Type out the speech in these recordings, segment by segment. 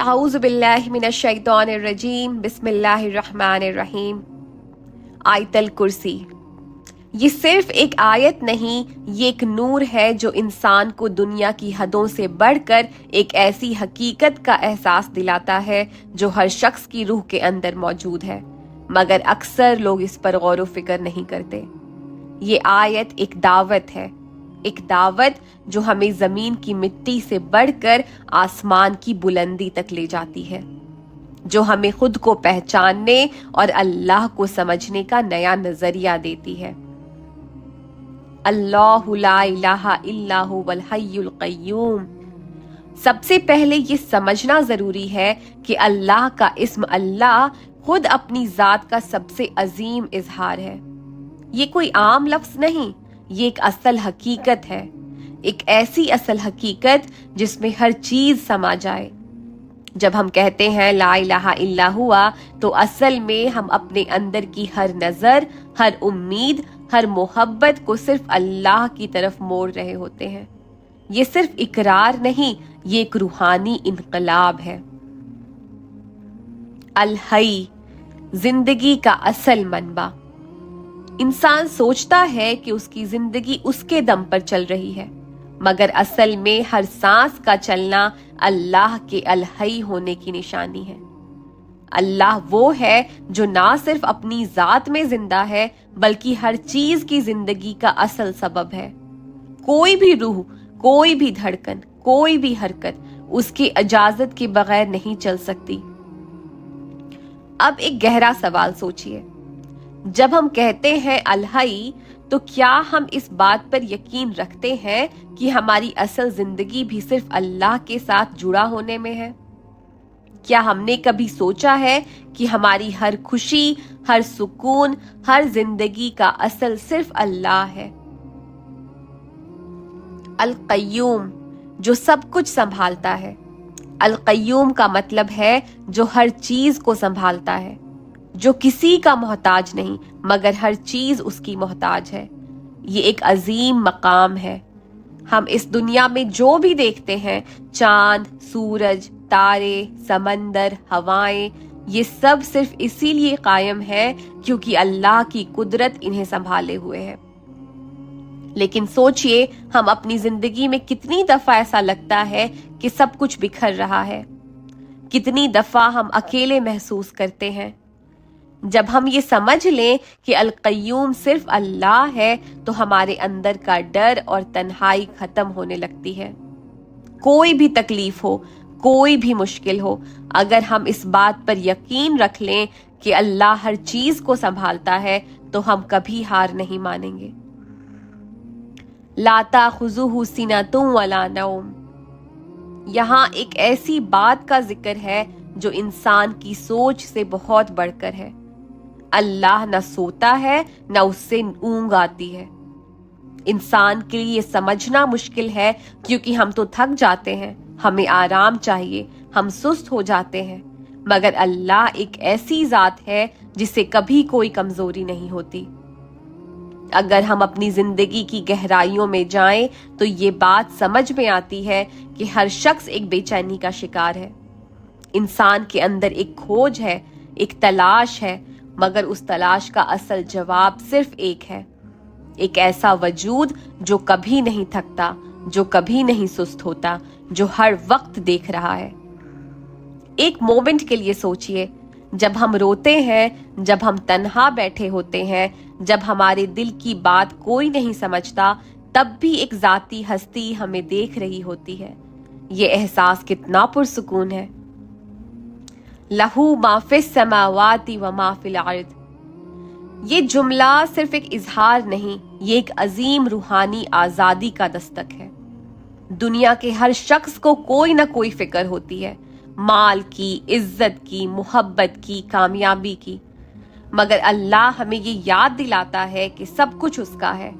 अऊज़ु बिल्लाहि मिनश शैतानिर रजीम, बिस्मिल्लाहिर रहमानिर रहीम। आयतल कुर्सी। ये सिर्फ एक आयत नहीं, ये एक नूर है जो इंसान को दुनिया की हदों से बढ़कर एक ऐसी हकीकत का एहसास दिलाता है जो हर शख्स की रूह के अंदर मौजूद है, मगर अक्सर लोग इस पर गौर व फिक्र नहीं करते। ये आयत एक दावत है, एक दावत जो हमें जमीन की मिट्टी से बढ़कर आसमान की बुलंदी तक ले जाती है, जो हमें खुद को पहचानने और अल्लाह को समझने का नया नजरिया देती है। अल्लाहु ला इलाहा इल्ला हुवल हय्युल क़य्यूम। सबसे पहले ये समझना जरूरी है कि अल्लाह का इस्म अल्लाह खुद अपनी जात का सबसे अजीम इजहार है। ये कोई आम लफ्ज नहीं, ये एक असल हकीकत है, एक ऐसी असल हकीकत जिसमें हर चीज समा जाए। जब हम कहते हैं ला इलाहा इल्ला हुआ, तो असल में हम अपने अंदर की हर नजर, हर उम्मीद, हर मोहब्बत को सिर्फ अल्लाह की तरफ मोड़ रहे होते हैं। ये सिर्फ इकरार नहीं, ये एक रूहानी इनकलाब है। अल हई, जिंदगी का असल मनबा। इंसान सोचता है कि उसकी जिंदगी उसके दम पर चल रही है, मगर असल में हर सांस का चलना अल्लाह के अल हई होने की निशानी है। अल्लाह वो है जो ना सिर्फ अपनी जात में जिंदा है, बल्कि हर चीज की जिंदगी का असल सबब है। कोई भी रूह, कोई भी धड़कन, कोई भी हरकत उसकी इजाजत के बगैर नहीं चल सकती। अब एक गहरा सवाल सोचिए, जब हम कहते हैं अल हई, तो क्या हम इस बात पर यकीन रखते हैं कि हमारी असल जिंदगी भी सिर्फ अल्लाह के साथ जुड़ा होने में है? क्या हमने कभी सोचा है कि हमारी हर खुशी, हर सुकून, हर जिंदगी का असल सिर्फ अल्लाह है? अल क़य्यूम, जो सब कुछ संभालता है। अल क़य्यूम का मतलब है जो हर चीज को संभालता है, जो किसी का मोहताज नहीं, मगर हर चीज उसकी मोहताज है। ये एक अजीम मकाम है। हम इस दुनिया में जो भी देखते हैं, चांद, सूरज, तारे, समंदर, हवाएं, ये सब सिर्फ इसीलिए कायम है क्योंकि अल्लाह की कुदरत इन्हें संभाले हुए है। लेकिन सोचिए, हम अपनी जिंदगी में कितनी दफा ऐसा लगता है कि सब कुछ बिखर रहा है। कितनी दफा हम अकेले महसूस करते हैं। जब हम ये समझ लें कि अल क़य्यूम सिर्फ अल्लाह है, तो हमारे अंदर का डर और तन्हाई खत्म होने लगती है। कोई भी तकलीफ हो, कोई भी मुश्किल हो, अगर हम इस बात पर यकीन रख लें कि अल्लाह हर चीज को संभालता है, तो हम कभी हार नहीं मानेंगे। ला ताख़ुज़ुहु सिनतुन वला नौम। यहाँ एक ऐसी बात का जिक्र है जो इंसान की सोच से बहुत बढ़कर है। अल्लाह न सोता है, न उससे ऊंघ आती है। इंसान के लिए समझना मुश्किल है क्योंकि हम तो थक जाते हैं, हमें आराम चाहिए, हम सुस्त हो जाते हैं, मगर अल्लाह एक ऐसी जात है जिसे कभी कोई कमजोरी नहीं होती। अगर हम अपनी जिंदगी की गहराइयों में जाएं, तो ये बात समझ में आती है कि हर शख्स एक बेचैनी का शिकार है। इंसान के अंदर एक खोज है, एक तलाश है, मगर उस तलाश का असल जवाब सिर्फ एक है, एक ऐसा वजूद जो कभी नहीं थकता, जो कभी नहीं सुस्त होता, जो हर वक्त देख रहा है। एक मोमेंट के लिए सोचिए, जब हम रोते हैं, जब हम तन्हा बैठे होते हैं, जब हमारे दिल की बात कोई नहीं समझता, तब भी एक जाती हस्ती हमें देख रही होती है। ये एहसास कितना पुरसुकून है। लहू मा फिस समावाति व मा फिल अर्द। ये जुमला सिर्फ एक इजहार नहीं, ये एक अजीम रूहानी आजादी का दस्तक है। दुनिया के हर शख्स को कोई ना कोई फिक्र होती है, माल की, इज्जत की, मोहब्बत की, कामयाबी की, मगर अल्लाह हमें ये याद दिलाता है कि सब कुछ उसका है।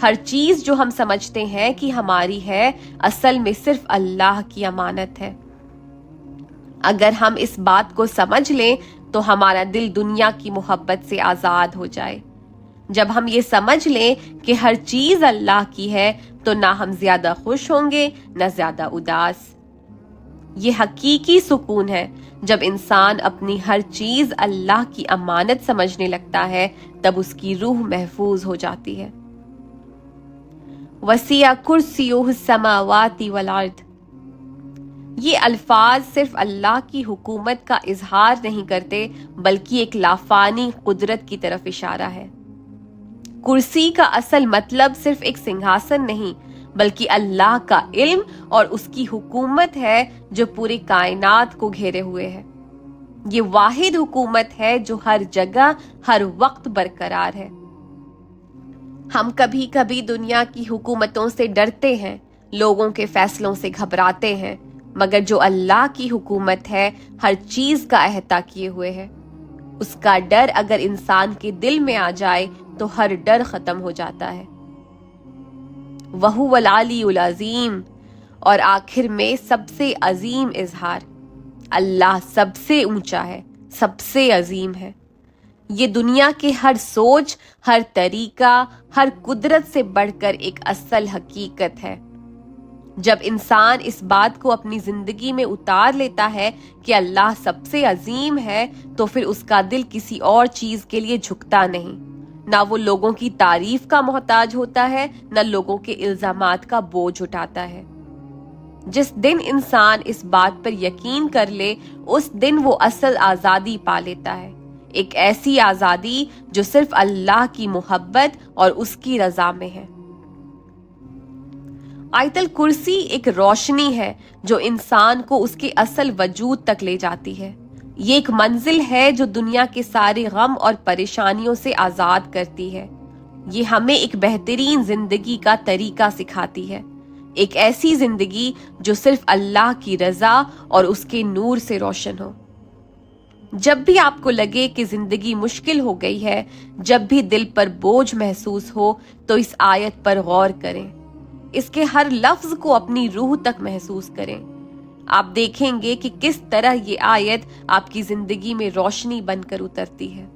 हर चीज जो हम समझते हैं कि हमारी है, असल में सिर्फ अल्लाह की अमानत है। अगर हम इस बात को समझ लें, तो हमारा दिल दुनिया की मोहब्बत से आजाद हो जाए। जब हम ये समझ लें कि हर चीज अल्लाह की है, तो ना हम ज्यादा खुश होंगे, ना ज्यादा उदास। یہ حقیقی سکون ہے جب انسان اپنی ہر چیز اللہ کی امانت سمجھنے لگتا ہے، تب اس کی روح محفوظ ہو جاتی ہے۔ وسیع کرسیہ السماوات والارض، یہ الفاظ صرف اللہ کی حکومت کا اظہار نہیں کرتے بلکہ ایک لافانی قدرت کی طرف اشارہ ہے۔ کرسی کا اصل مطلب صرف ایک سنگھاسن نہیں بلکہ اللہ کا علم اور اس کی حکومت ہے جو پورے کائنات کو گھیرے ہوئے ہے۔ یہ واحد حکومت ہے جو ہر جگہ ہر وقت برقرار ہے۔ ہم کبھی کبھی دنیا کی حکومتوں سے ڈرتے ہیں، لوگوں کے فیصلوں سے گھبراتے ہیں، مگر جو اللہ کی حکومت ہے ہر چیز کا احاطہ کیے ہوئے ہے۔ اس کا ڈر اگر انسان کے دل میں آ جائے تو ہر ڈر ختم ہو جاتا ہے۔ وَهُوَ الْعَلِيُّ الْعَظِيمُ، اور آخر میں سب سے عظیم اظہار، اللہ سب سے اونچا ہے، سب سے عظیم ہے۔ یہ دنیا کے ہر سوچ، ہر طریقہ، ہر قدرت سے بڑھ کر ایک اصل حقیقت ہے۔ جب انسان اس بات کو اپنی زندگی میں اتار لیتا ہے کہ اللہ سب سے عظیم ہے تو پھر اس کا دل کسی اور چیز کے لیے جھکتا نہیں، نہ وہ لوگوں کی تعریف کا محتاج ہوتا ہے، نہ لوگوں کے الزامات کا بوجھ اٹھاتا ہے۔ جس دن انسان اس بات پر یقین کر لے اس دن وہ اصل آزادی پا لیتا ہے، ایک ایسی آزادی جو صرف اللہ کی محبت اور اس کی رضا میں ہے۔ آیت الکرسی ایک روشنی ہے جو انسان کو اس کے اصل وجود تک لے جاتی ہے۔ یہ ایک منزل ہے جو دنیا کے سارے غم اور پریشانیوں سے آزاد کرتی ہے۔ یہ ہمیں ایک بہترین زندگی کا طریقہ سکھاتی ہے، ایک ایسی زندگی جو صرف اللہ کی رضا اور اس کے نور سے روشن ہو۔ جب بھی آپ کو لگے کہ زندگی مشکل ہو گئی ہے، جب بھی دل پر بوجھ محسوس ہو تو اس آیت پر غور کریں، اس کے ہر لفظ کو اپنی روح تک محسوس کریں۔ آپ دیکھیں گے کہ کس طرح یہ آیت آپ کی زندگی میں روشنی بن کر اترتی ہے۔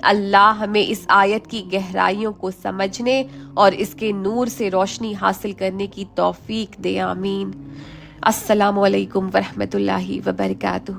اللہ ہمیں اس آیت کی گہرائیوں کو سمجھنے اور اس کے نور سے روشنی حاصل کرنے کی توفیق دے، آمین۔ السلام علیکم ورحمۃ اللہ وبرکاتہ۔